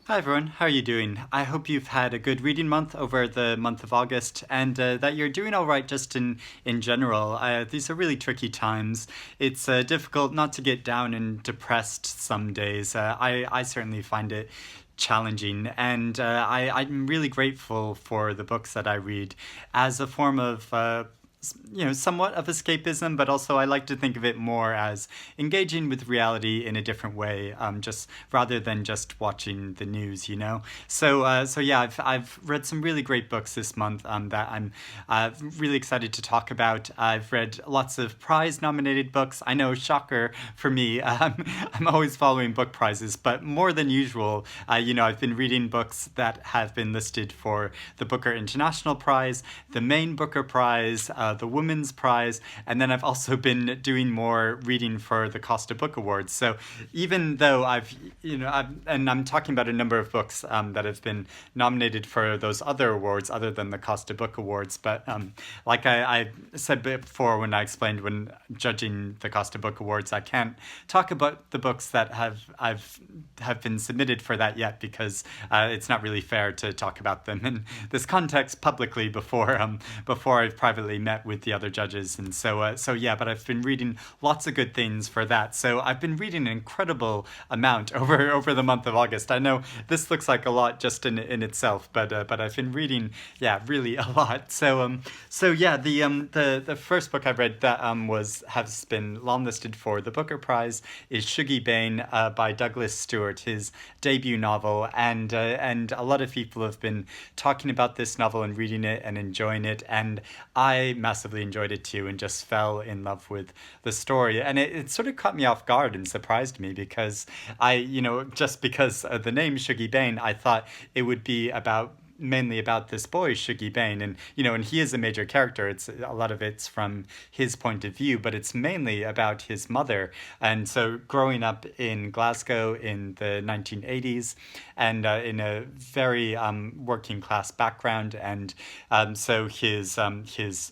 Hi everyone, how are you doing? I hope you've had a good reading month over the month of August and that you're doing all right just in general. These are really tricky times. It's difficult not to get down and depressed some days. I certainly find it challenging and I'm really grateful for the books that I read as a form of somewhat of escapism, but also I like to think of it more as engaging with reality in a different way, just rather than just watching the news. So yeah, I've read some really great books this month that I'm really excited to talk about. I've read lots of prize-nominated books. I know, shocker for me, I'm always following book prizes, but more than usual, I've been reading books that have been listed for the Booker International Prize, the Maine Booker Prize, the Women's Prize, and then I've also been doing more reading for the Costa Book Awards. So even though I'm talking about a number of books that have been nominated for those other awards other than the Costa Book Awards, but like I said before when I explained when judging the Costa Book Awards, I can't talk about the books that have been submitted for that yet because it's not really fair to talk about them in this context publicly before I've privately met with the other judges. And so yeah, but I've been reading lots of good things for that. So I've been reading an incredible amount over the month of August. I know this looks like a lot just in itself, but I've been reading, yeah, really a lot. So yeah, the first book I read that has been longlisted for the Booker Prize is Shuggie, Bain by Douglas Stuart, his debut novel, and a lot of people have been talking about this novel and reading it and enjoying it, and I massively enjoyed it too and just fell in love with the story. And it sort of caught me off guard and surprised me because just because of the name Shuggie Bain, I thought it would be mainly about this boy Shuggie Bain, and he is a major character. It's a lot of it's from his point of view, but it's mainly about his mother. And so growing up in Glasgow in the 1980s and in a very working class background, and so his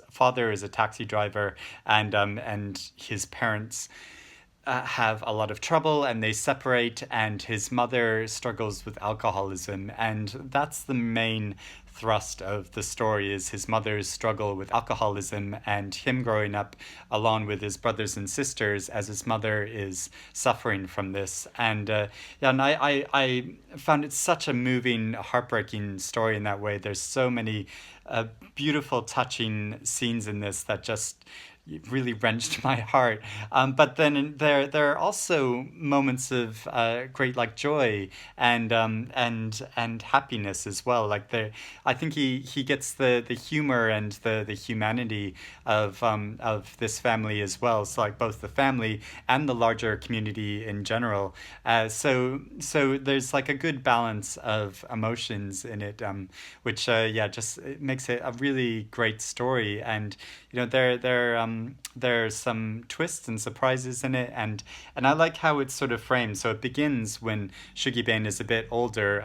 father is a taxi driver, and his parents have a lot of trouble and they separate, and his mother struggles with alcoholism, and that's the main thrust of the story is his mother's struggle with alcoholism and him growing up along with his brothers and sisters as his mother is suffering from this. And I found it such a moving, heartbreaking story in that way. There's so many beautiful, touching scenes in this that just really wrenched my heart. But then there are also moments of great like joy and happiness as well. Like I think he gets the humor and the humanity of this family as well. So like both the family and the larger community in general. So there's like a good balance of emotions in it, which just it makes it a really great story. And there's some twists and surprises in it, and I like how it's sort of framed. So it begins when Shuggie Bain is a bit older,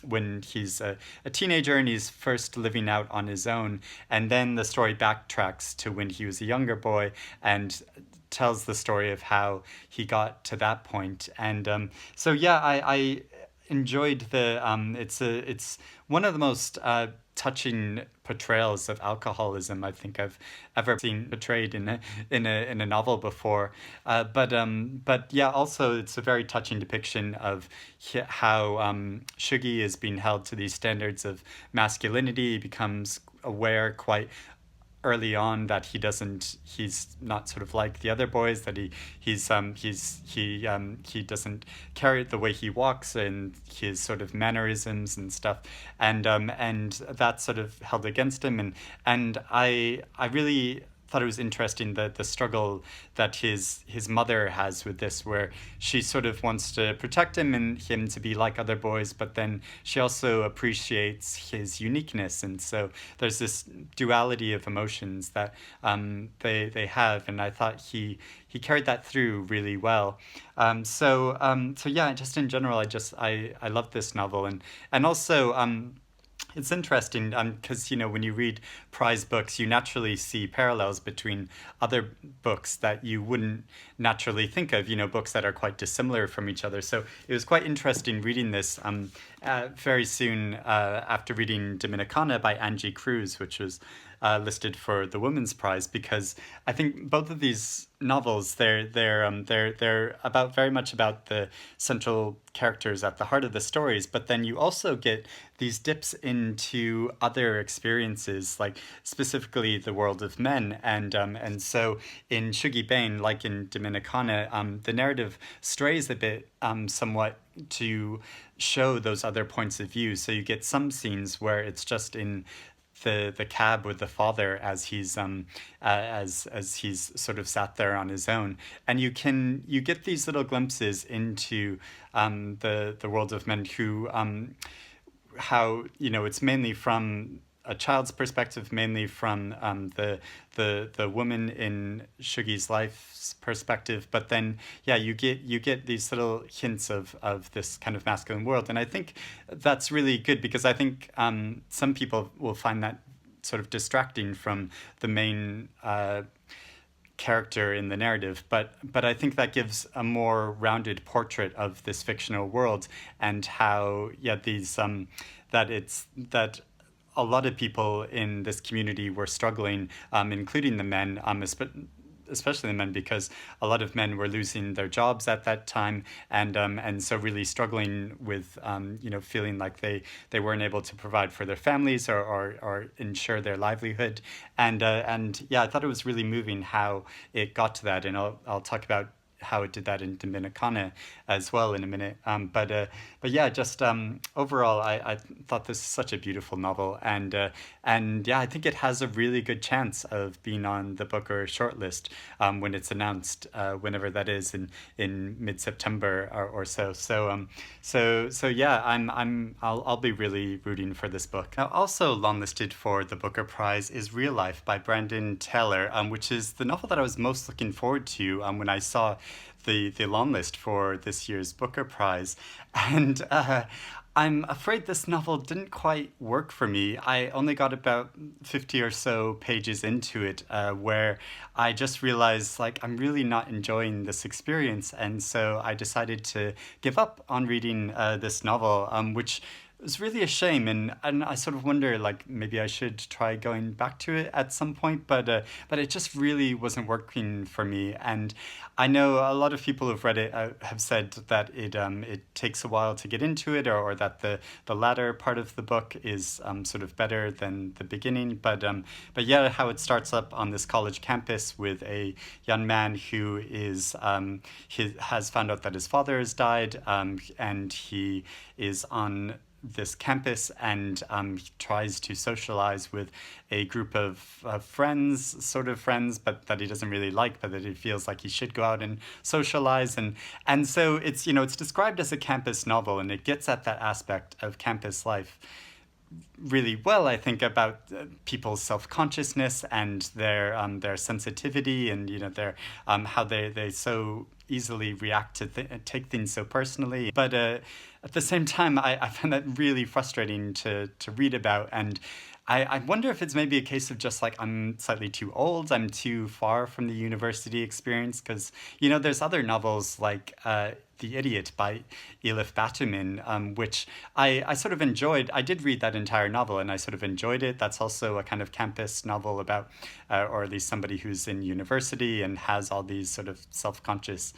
when he's a teenager and he's first living out on his own, and then the story backtracks to when he was a younger boy and tells the story of how he got to that point. And so yeah, I enjoyed it's one of the most touching portrayals of alcoholism I think I've ever seen portrayed in a novel before. But yeah, also it's a very touching depiction of how Shuggie is being held to these standards of masculinity. He becomes aware quite early on that he's not sort of like the other boys, that he doesn't carry it the way he walks and his sort of mannerisms and stuff, and that's sort of held against him. And I really thought it was interesting that the struggle that his mother has with this, where she sort of wants to protect him and him to be like other boys, but then she also appreciates his uniqueness. And so there's this duality of emotions that they have, and I thought he carried that through really well. So yeah, just in general, I love this novel, and also It's interesting because, when you read prize books, you naturally see parallels between other books that you wouldn't naturally think of, books that are quite dissimilar from each other. So it was quite interesting reading this very soon after reading Dominicana by Angie Cruz, which was listed for the Women's Prize, because I think both of these novels they're about very much about the central characters at the heart of the stories, but then you also get these dips into other experiences, like specifically the world of men, and so in Shuggie Bain, like in Dominicana, the narrative strays a bit, somewhat to show those other points of view. So you get some scenes where it's just in the cab with the father as he's sort of sat there on his own, and you get these little glimpses into the world of men who how it's mainly from a child's perspective, mainly from the woman in Shuggie's life's perspective, but then you get these little hints of this kind of masculine world, and I think that's really good because I think some people will find that sort of distracting from the main character in the narrative, but I think that gives a more rounded portrait of this fictional world and how these that a lot of people in this community were struggling, including the men, especially the men, because a lot of men were losing their jobs at that time, and so really struggling with feeling like they weren't able to provide for their families or ensure their livelihood, and I thought it was really moving how it got to that, and I'll talk about how it did that in Dominicana as well in a minute. But yeah, just overall, I thought this is such a beautiful novel, and I think it has a really good chance of being on the Booker shortlist when it's announced, whenever that is in mid-September or so. So yeah, I'll be really rooting for this book. Now, also longlisted for the Booker Prize is Real Life by Brandon Taylor, which is the novel that I was most looking forward to when I saw the long list for this year's Booker Prize. And I'm afraid this novel didn't quite work for me. I only got about 50 or so pages into it, where I just realized, like, I'm really not enjoying this experience. And so I decided to give up on reading this novel, which was really a shame, and I sort of wonder, like, maybe I should try going back to it at some point, but it just really wasn't working for me. And I know a lot of people who've read it have said that it takes a while to get into it, or that the latter part of the book is sort of better than the beginning. But yeah, how it starts up on this college campus with a young man who has found out that his father has died, and he is on this campus, and he tries to socialize with a group of friends, sort of friends, but that he doesn't really like, but that he feels like he should go out and socialize, and so it's described as a campus novel, and it gets at that aspect of campus life really well, I think, about people's self-consciousness and their sensitivity, and their how they so easily react to take things so personally. But at the same time, I find that really frustrating to read about, and I wonder if it's maybe a case of just like I'm slightly too old, I'm too far from the university experience, because there's other novels like The Idiot by Elif Batuman, which I sort of enjoyed. I did read that entire novel and I sort of enjoyed it. That's also a kind of campus novel about, or at least somebody who's in university and has all these sort of self-conscious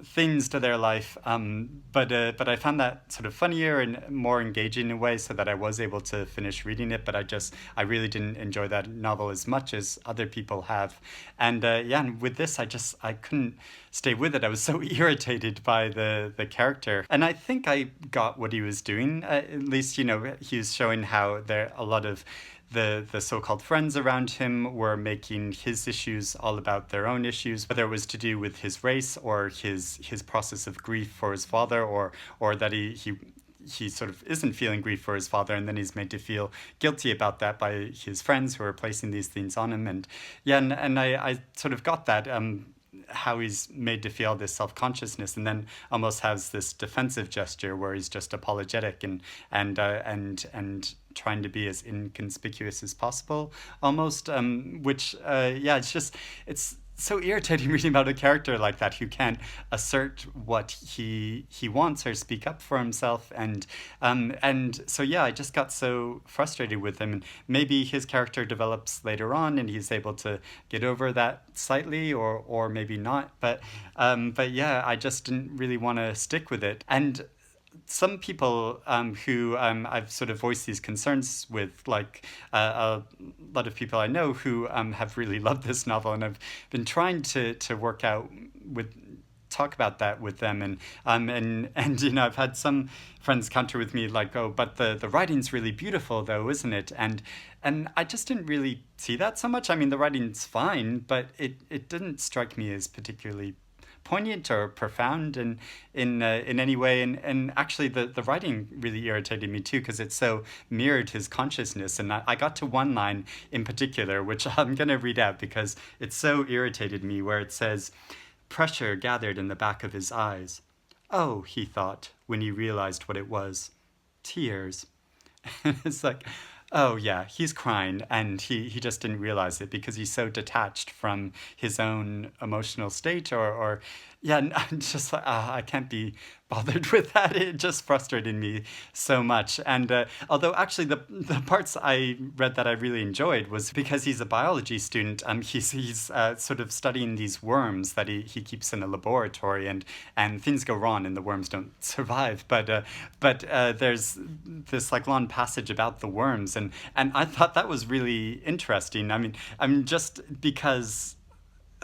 things to their life, but I found that sort of funnier and more engaging in a way, so that I was able to finish reading it. But I really didn't enjoy that novel as much as other people have, and and with this I couldn't stay with it. I was so irritated by the character, and I think I got what he was doing. At least he was showing how there a lot of the so-called friends around him were making his issues all about their own issues, whether it was to do with his race or his process of grief for his father, or that he sort of isn't feeling grief for his father, and then he's made to feel guilty about that by his friends who are placing these things on him. And I sort of got that, how he's made to feel this self-consciousness, and then almost has this defensive gesture where he's just apologetic and trying to be as inconspicuous as possible, almost. Which, yeah, it's so irritating reading about a character like that who can't assert what he wants or speak up for himself, and so yeah, I just got so frustrated with him. And maybe his character develops later on, and he's able to get over that slightly, or maybe not. But yeah, I just didn't really want to stick with it. And some people who I've sort of voiced these concerns with, like a lot of people I know who have really loved this novel, and I've been trying to work out with talk about that with them, and you know, I've had some friends counter with me like, oh, but the writing's really beautiful though, isn't it? And I just didn't really see that so much. I mean, the writing's fine, but it didn't strike me as particularly poignant or profound in any way. And actually, the writing really irritated me too, because it so mirrored his consciousness. And I got to one line in particular, which I'm going to read out because it so irritated me, where it says, "Pressure gathered in the back of his eyes. Oh, he thought, when he realized what it was, tears." It's like, oh yeah, he's crying, and he just didn't realize it because he's so detached from his own emotional state, or yeah, I'm just like, I can't be bothered with that. It just frustrated me so much. And although actually the parts I read that I really enjoyed was because he's a biology student. He's sort of studying these worms that he keeps in a laboratory, and things go wrong and the worms don't survive. But there's this like long passage about the worms, and I thought that was really interesting. I mean, just because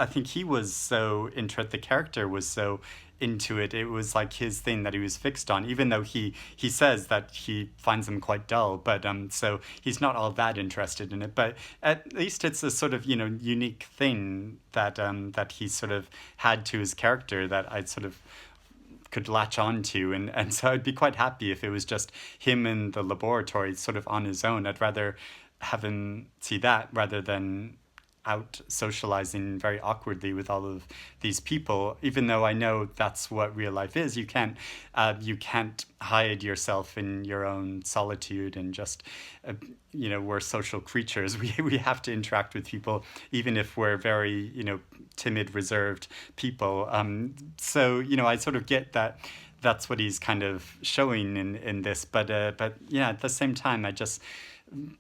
I think he was so into it, the character was so into it. It was like his thing that he was fixed on, even though he says that he finds them quite dull. But so he's not all that interested in it. But at least it's a sort of, you know, unique thing that he sort of had to his character that I sort of could latch on to, and so I'd be quite happy if it was just him in the laboratory sort of on his own. I'd rather have him see that rather than out socializing very awkwardly with all of these people, even though I know that's what real life is. You can't hide yourself in your own solitude, and just you know, we're social creatures. We have to interact with people, even if we're very, you know, timid, reserved people. So you know, I sort of get that that's what he's kind of showing in this, but yeah, at the same time, I just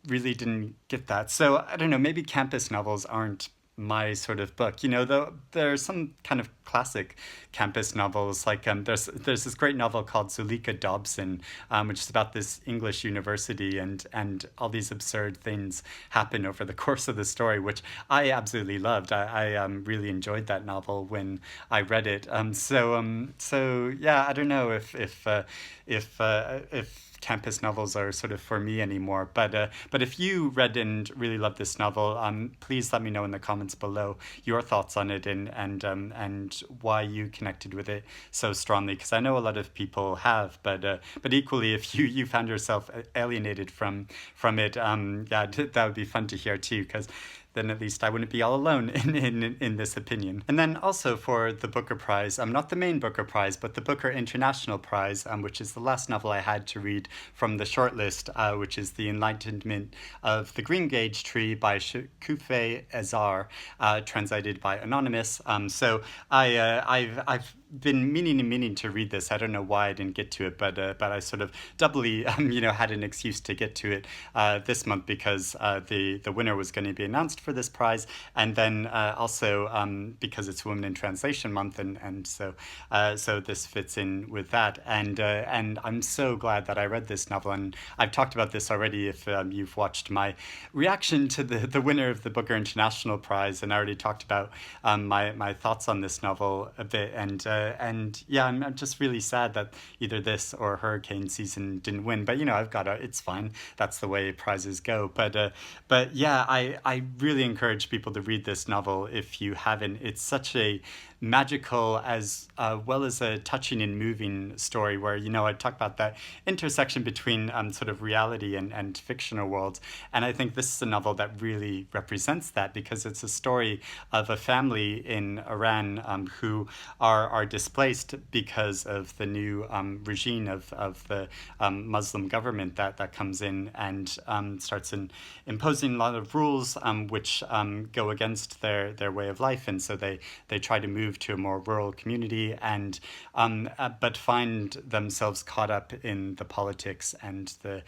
really didn't get that. So I don't know, maybe campus novels aren't my sort of book. You know, though there are some kind of classic campus novels, like there's this great novel called Zuleika Dobson, which is about this English university, and all these absurd things happen over the course of the story, which I absolutely loved. I really enjoyed that novel when I read it. So yeah, I don't know if campus novels are sort of for me anymore. But if you read and really loved this novel, please let me know in the comments below your thoughts on it, and why you connected with it so strongly. Because I know a lot of people have, but equally, if you found yourself alienated from it, yeah, that would be fun to hear too. Because then at least I wouldn't be all alone in this opinion. And then also for the Booker Prize, not the main Booker Prize, but the Booker International Prize, which is the last novel I had to read from the shortlist, which is The Enlightenment of the Greengage Tree by Shokoofeh Azar, translated by Anonymous. So I've been meaning to read this. I don't know why I didn't get to it, but I sort of doubly you know, had an excuse to get to it this month, because the winner was going to be announced for this prize, and then also because it's Women in Translation Month, and so this fits in with that, and I'm so glad that I read this novel. And I've talked about this already if you've watched my reaction to the winner of the Booker International Prize, and I already talked about my thoughts on this novel a bit, and yeah, I'm just really sad that either this or Hurricane Season didn't win. But you know, it's fine. That's the way prizes go. But yeah, I really encourage people to read this novel if you haven't. It's such a magical as well as a touching and moving story where, I talk about that intersection between sort of reality and fictional worlds. And I think this is a novel that really represents that because it's a story of a family in Iran who are displaced because of the new regime of the Muslim government that comes in and starts imposing a lot of rules which go against their way of life. And so they try to move to a more rural community and but find themselves caught up in the politics and the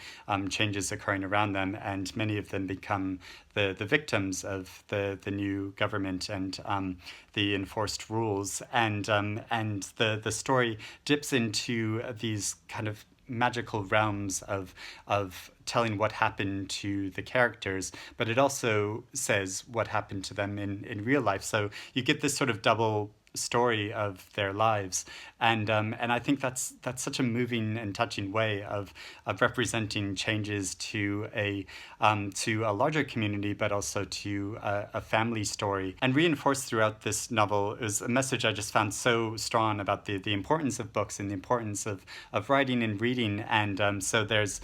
changes occurring around them. And many of them become the victims of the new government and the enforced rules. And the story dips into these kind of magical realms of telling what happened to the characters, but it also says what happened to them in real life. So you get this sort of double story of their lives, and I think that's such a moving and touching way of representing changes to a larger community, but also to a family story. And reinforced throughout this novel is a message I just found so strong about the importance of books and the importance of writing and reading. And so there's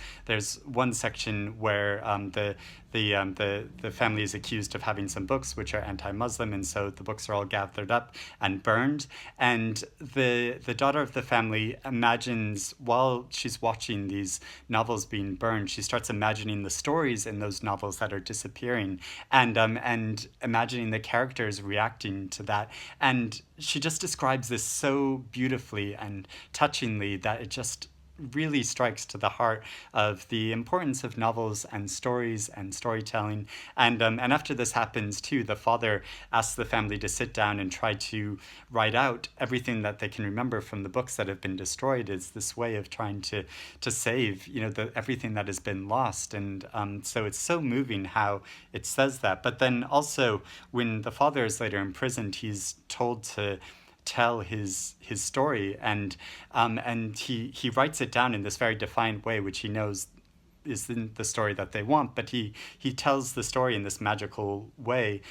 one section where the family is accused of having some books which are anti-Muslim, and so the books are all gathered up and burned. And the daughter of the family imagines, while she's watching these novels being burned, she starts imagining the stories in those novels that are disappearing, and imagining the characters reacting to that. And she just describes this so beautifully and touchingly that it just really strikes to the heart of the importance of novels and stories and storytelling. And after this happens too, the father asks the family to sit down and try to write out everything that they can remember from the books that have been destroyed. Is this way of trying to save everything that has been lost. And so it's so moving how it says that. But then also when the father is later imprisoned, he's told to tell his story, and he writes it down in this very defined way, which he knows isn't the story that they want, but he tells the story in this magical way,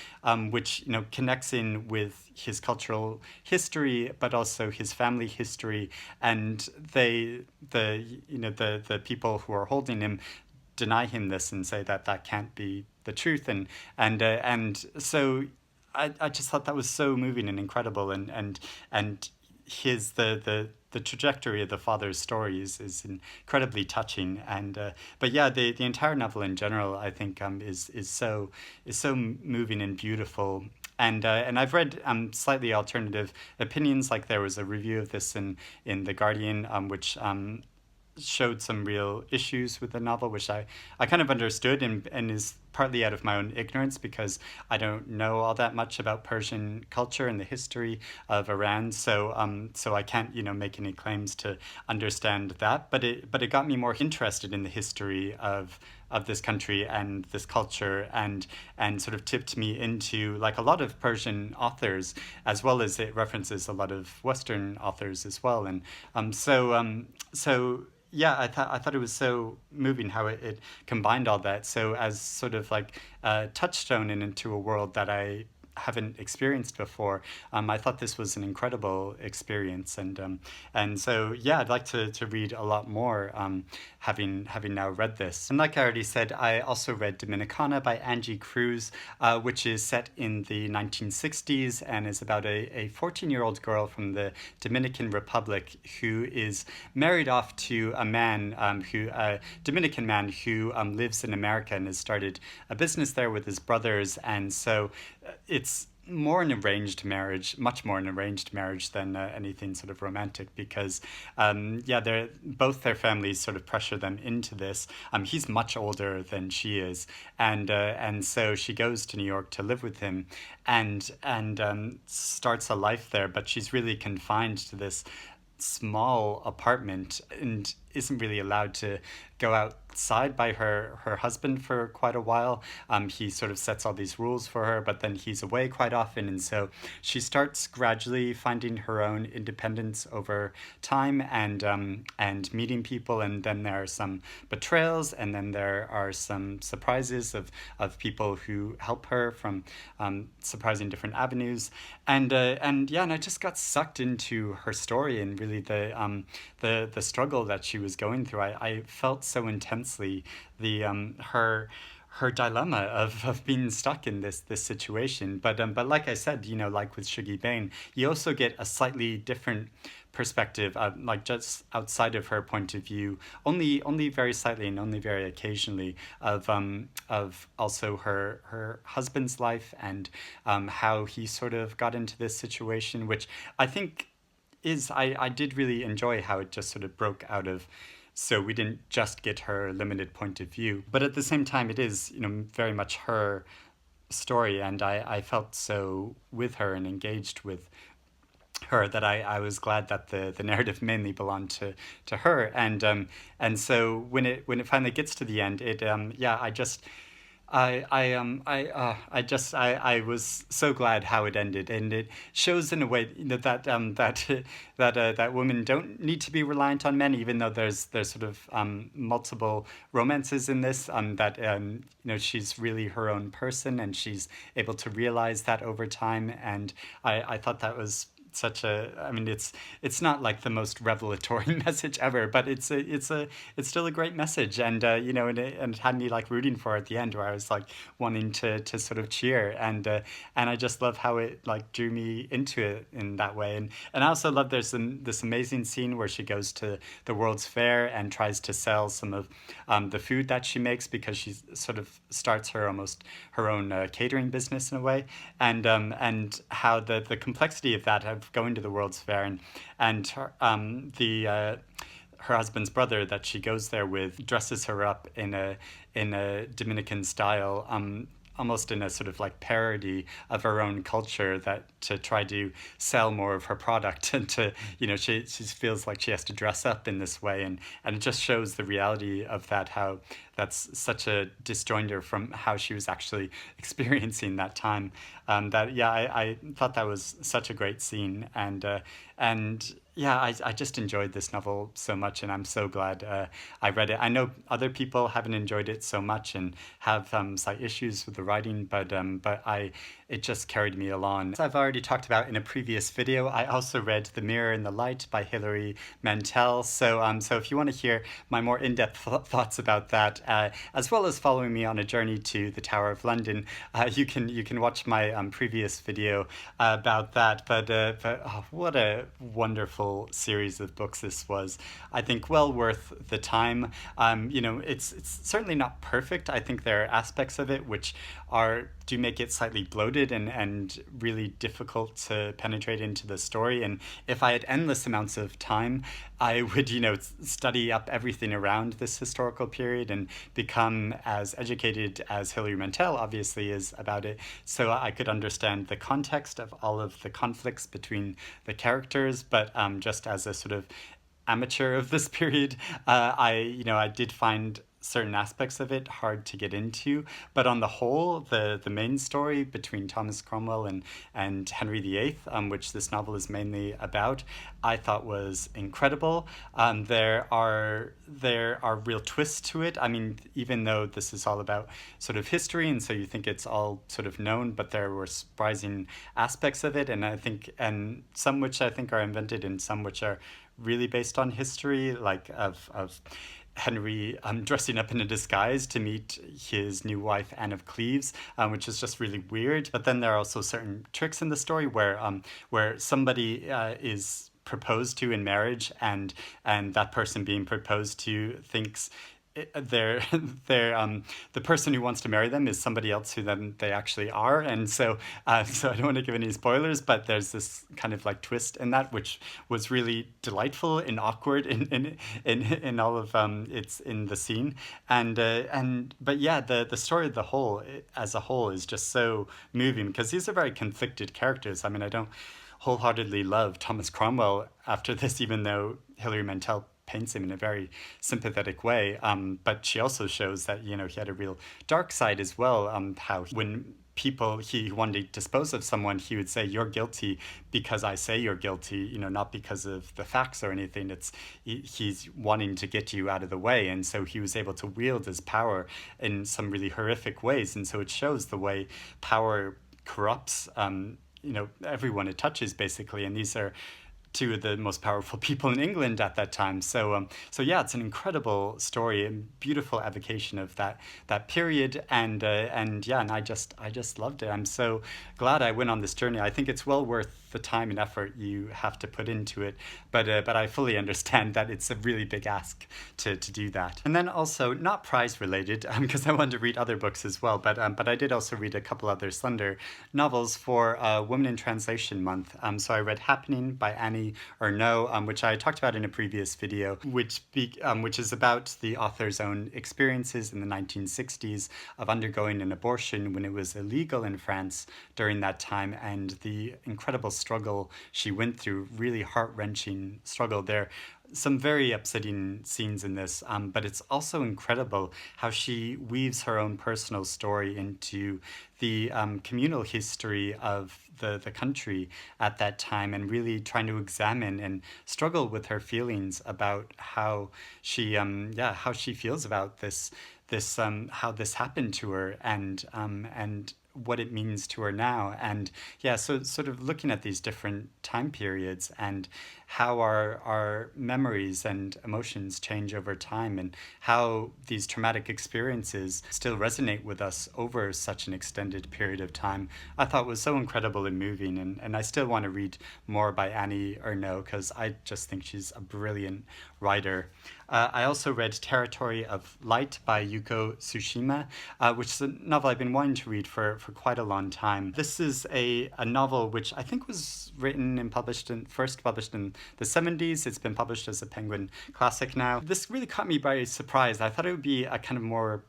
which connects in with his cultural history, but also his family history, and the people who are holding him deny him this and say that can't be the truth, and so I just thought that was so moving and incredible, and his the trajectory of the father's story is incredibly touching, and but yeah, the entire novel in general I think is so moving and beautiful. And I've read slightly alternative opinions, like there was a review of this in The Guardian, which showed some real issues with the novel, which I kind of understood, and is partly out of my own ignorance because I don't know all that much about Persian culture and the history of Iran. So I can't make any claims to understand that. But it got me more interested in the history of this country and this culture, and sort of tipped me into, like, a lot of Persian authors, as well as it references a lot of Western authors as well. And so yeah, I thought it was so moving how it combined all that. So as sort of like a touchstone into a world that I haven't experienced before, I thought this was an incredible experience, and so yeah, I'd like to read a lot more, having now read this. And like I already said, I also read Donimicana by Angie Cruz, which is set in the 1960s and is about a 14-year-old girl from the Dominican Republic who is married off to a man, a Dominican man who lives in America and has started a business there with his brothers. And so it's more an arranged marriage, much more an arranged marriage than anything sort of romantic, because both their families sort of pressure them into this. He's much older than she is, and so she goes to New York to live with him, and starts a life there, but she's really confined to this small apartment, and isn't really allowed to go outside by her husband for quite a while. He sort of sets all these rules for her, but then he's away quite often, and so she starts gradually finding her own independence over time, and meeting people, and then there are some betrayals, and then there are some surprises of people who help her from surprising different avenues, and yeah, and I just got sucked into her story and really the struggle that she was going through. I felt so intensely her dilemma of being stuck in this situation. But like I said, like with Shuggie Bain, you also get a slightly different perspective, like just outside of her point of view, only very slightly and only very occasionally, of also her husband's life, and how he sort of got into this situation, which I think I did really enjoy how it just sort of broke out of. So we didn't just get her limited point of view, but at the same time, it is very much her story, and I felt so with her and engaged with her that I was glad that the narrative mainly belonged to her, and so when it finally gets to the end, it yeah, I was so glad how it ended, and it shows in a way that women don't need to be reliant on men, even though there's sort of multiple romances in this. That she's really her own person, and she's able to realize that over time, and I thought that was such a, I mean, it's not like the most revelatory message ever, but it's still a great message, and and it had me like rooting for it at the end, where I was like wanting to sort of cheer, and I just love how it like drew me into it in that way, and I also love there's this amazing scene where she goes to the World's Fair and tries to sell some of the food that she makes, because she sort of starts her own catering business in a way, and how the complexity of that, of going to the World's Fair, and her, her husband's brother that she goes there with dresses her up in a Dominican style, almost in a sort of like parody of her own culture, that to try to sell more of her product, and to she feels like she has to dress up in this way, and it just shows the reality of that, how that's such a disjoinder from how she was actually experiencing that time. That yeah, I thought that was such a great scene, and yeah, I just enjoyed this novel so much, and I'm so glad I read it. I know other people haven't enjoyed it so much and have slight issues with the writing, but it just carried me along. As I've already talked about in a previous video, I also read The Mirror and the Light by Hilary Mantel. So if you want to hear my more in-depth thoughts about that, as well as following me on a journey to the Tower of London, you can watch my previous video about that. But oh, what a wonderful series of books this was. I think well worth the time. It's certainly not perfect. I think there are aspects of it which do make it slightly bloated and really difficult to penetrate into the story. And if I had endless amounts of time, I would, study up everything around this historical period and become as educated as Hilary Mantel obviously is about it, so I could understand the context of all of the conflicts between the characters. But just as a sort of amateur of this period, I did find certain aspects of it hard to get into, but on the whole, the main story between Thomas Cromwell and Henry VIII, which this novel is mainly about, I thought was incredible. There are real twists to it. I mean, even though this is all about sort of history, and so you think it's all sort of known, but there were surprising aspects of it, and some which I think are invented, and some which are really based on history, like of Henry dressing up in a disguise to meet his new wife, Anne of Cleves, which is just really weird. But then there are also certain tricks in the story where somebody is proposed to in marriage, and that person being proposed to thinks they're the person who wants to marry them is somebody else who then they actually are, and so I don't want to give any spoilers, but there's this kind of like twist in that, which was really delightful and awkward in all of it's in the scene, but yeah, the story of the whole as a whole is just so moving, because these are very conflicted characters. I mean, I don't wholeheartedly love Thomas Cromwell after this, even though Hilary Mantel paints him in a very sympathetic way. But she also shows that, he had a real dark side as well. How when people he wanted to dispose of someone, he would say, "You're guilty because I say you're guilty, not because of the facts or anything. He's wanting to get you out of the way." And so he was able to wield his power in some really horrific ways. And so it shows the way power corrupts, everyone it touches, basically. And these are two of the most powerful people in England at that time. So yeah, it's an incredible story and beautiful evocation of that period, and yeah, and I just loved it. I'm so glad I went on this journey. I think it's well worth the time and effort you have to put into it, but I fully understand that it's a really big ask to do that. And then also, not prize related, because I wanted to read other books as well, but I did also read a couple other slender novels for Women in Translation Month. So I read Happening by Annie Ernaux, which I talked about in a previous video, which is about the author's own experiences in the 1960s of undergoing an abortion when it was illegal in France during that time, and the incredible struggle she went through, really heart-wrenching struggle. There some very upsetting scenes in this, but it's also incredible how she weaves her own personal story into the communal history of the country at that time, and really trying to examine and struggle with her feelings about how she feels about this how this happened to her, and what it means to her now. And yeah, so sort of looking at these different time periods and how our memories and emotions change over time, and how these traumatic experiences still resonate with us over such an extended period of time, I thought was so incredible and moving. And I still want to read more by Annie Ernaux, because I just think she's a brilliant writer. I also read Territory of Light by Yuko Tsushima, which is a novel I've been wanting to read for quite a long time. This is a novel which I think was written and first published in the 70s. It's been published as a Penguin classic now. This really caught me by surprise. I thought it would be a kind of more,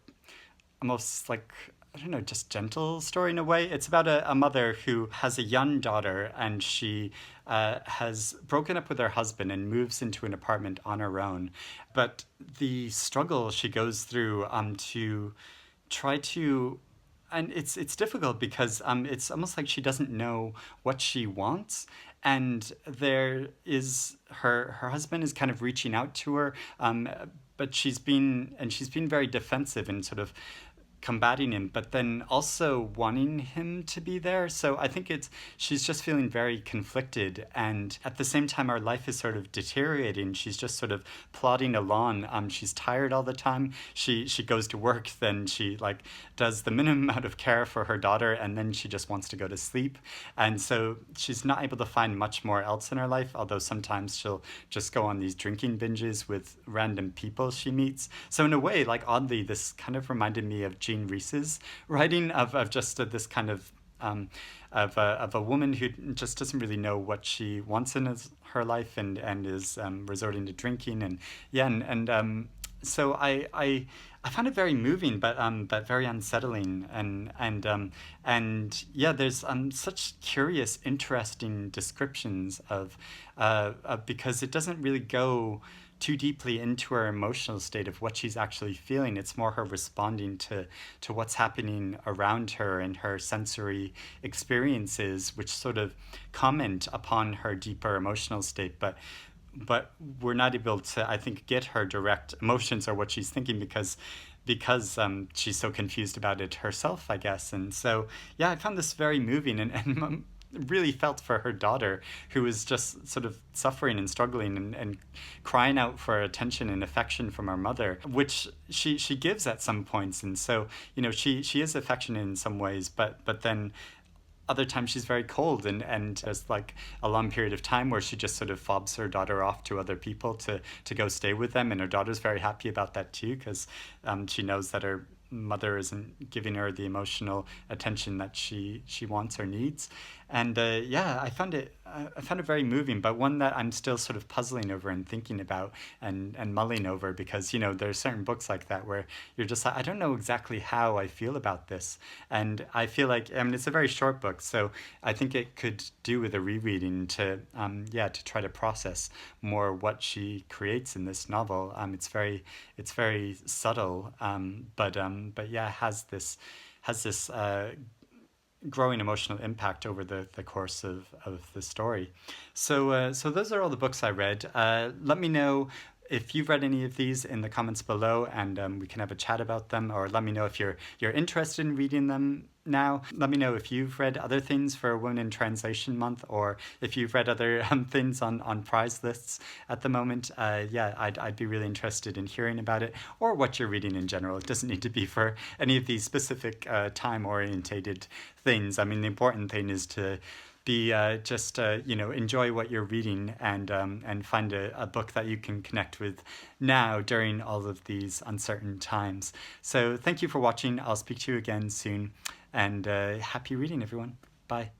almost like, I don't know, just gentle story in a way. It's about a mother who has a young daughter, and she has broken up with her husband and moves into an apartment on her own. But the struggle she goes through to try to, and it's difficult because it's almost like she doesn't know what she wants. And there is her husband is kind of reaching out to her, but she's been very defensive and sort of combating him, but then also wanting him to be there. So I think she's just feeling very conflicted, and at the same time our life is sort of deteriorating. She's just sort of plodding along. She's tired all the time. She goes to work, then she does the minimum amount of care for her daughter, and then she just wants to go to sleep. And so she's not able to find much more else in her life, although sometimes she'll just go on these drinking binges with random people she meets. So in a way, oddly, this kind of reminded me of Jean Rhys's writing of just this kind of a woman who just doesn't really know what she wants in her life, and is resorting to drinking, and yeah, and so I found it very moving, but very unsettling, and yeah, there's such curious, interesting descriptions of because it doesn't really go too deeply into her emotional state of what she's actually feeling. It's more her responding to what's happening around her and her sensory experiences, which sort of comment upon her deeper emotional state. But we're not able to, I think, get her direct emotions or what she's thinking because she's so confused about it herself, I guess. And so, yeah, I found this very moving, and really felt for her daughter, who was just sort of suffering and struggling and crying out for attention and affection from her mother, which she gives at some points. And so, she is affectionate in some ways, but then other times she's very cold, and there's a long period of time where she just sort of fobs her daughter off to other people to go stay with them, and her daughter's very happy about that too, because she knows that her mother isn't giving her the emotional attention that she wants or needs. And yeah, I found it I found it very moving, but one that I'm still sort of puzzling over and thinking about and mulling over because, you know, there are certain books like that where you're just like, I don't know exactly how I feel about this. And I feel like, I mean, it's a very short book, so I think it could do with a rereading to, yeah, to try to process more what she creates in this novel. It's very subtle, but yeah, has this growing emotional impact over the course of the story. So those are all the books I read. Let me know if you've read any of these in the comments below, and we can have a chat about them. Or let me know if you're interested in reading them now. Let me know if you've read other things for Women in Translation Month, or if you've read other things on prize lists at the moment. Yeah, I'd be really interested in hearing about it, or what you're reading in general. It doesn't need to be for any of these specific time-orientated things. I mean, the important thing is to be just you know, enjoy what you're reading, and find a book that you can connect with now during all of these uncertain times. So thank you for watching. I'll speak to you again soon, and happy reading, everyone. Bye.